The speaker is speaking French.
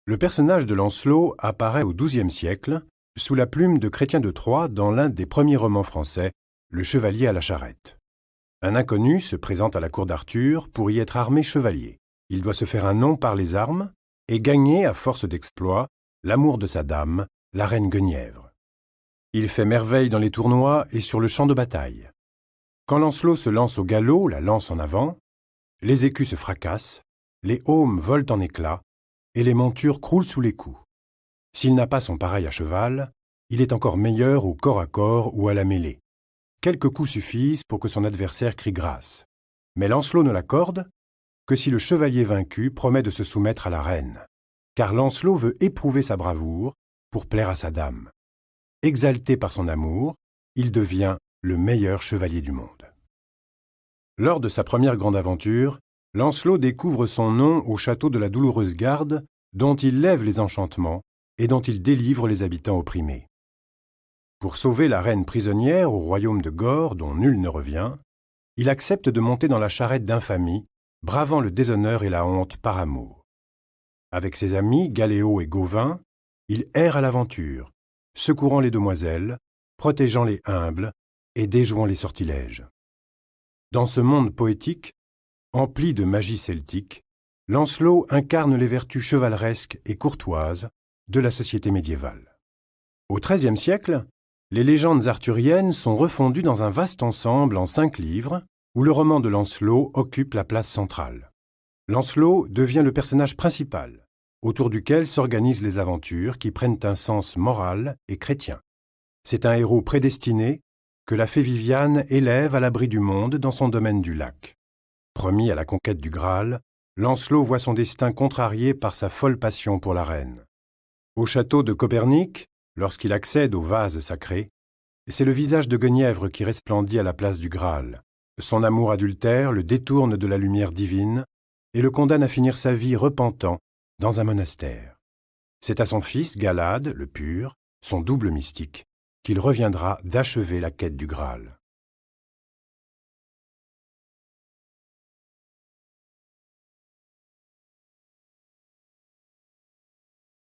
Le personnage de Lancelot apparaît au XIIe siècle, sous la plume de Chrétien de Troyes dans l'un des premiers romans français, Le Chevalier à la charrette. Un inconnu se présente à la cour d'Arthur pour y être armé chevalier. Il doit se faire un nom par les armes et gagner, à force d'exploits, l'amour de sa dame, la reine Guenièvre. Il fait merveille dans les tournois et sur le champ de bataille. Quand Lancelot se lance au galop, la lance en avant, les écus se fracassent, les aumes volent en éclats, et les montures croulent sous les coups. S'il n'a pas son pareil à cheval, il est encore meilleur au corps à corps ou à la mêlée. Quelques coups suffisent pour que son adversaire crie grâce. Mais Lancelot ne l'accorde que si le chevalier vaincu promet de se soumettre à la reine, car Lancelot veut éprouver sa bravoure pour plaire à sa dame. Exalté par son amour, il devient le meilleur chevalier du monde. Lors de sa première grande aventure, Lancelot découvre son nom au château de la Douloureuse Garde, dont il lève les enchantements et dont il délivre les habitants opprimés. Pour sauver la reine prisonnière au royaume de Gore, dont nul ne revient, il accepte de monter dans la charrette d'infamie, bravant le déshonneur et la honte par amour. Avec ses amis Galéo et Gauvin, il erre à l'aventure, secourant les demoiselles, protégeant les humbles et déjouant les sortilèges. Dans ce monde poétique, empli de magie celtique, Lancelot incarne les vertus chevaleresques et courtoises de la société médiévale. Au XIIIe siècle, les légendes arthuriennes sont refondues dans un vaste ensemble en 5 livres où le roman de Lancelot occupe la place centrale. Lancelot devient le personnage principal, autour duquel s'organisent les aventures qui prennent un sens moral et chrétien. C'est un héros prédestiné que la fée Viviane élève à l'abri du monde dans son domaine du lac. Promis à la conquête du Graal, Lancelot voit son destin contrarié par sa folle passion pour la reine. Au château de Copernic, lorsqu'il accède au vase sacré, c'est le visage de Guenièvre qui resplendit à la place du Graal. Son amour adultère le détourne de la lumière divine et le condamne à finir sa vie repentant dans un monastère. C'est à son fils Galad, le pur, son double mystique, qu'il reviendra d'achever la quête du Graal.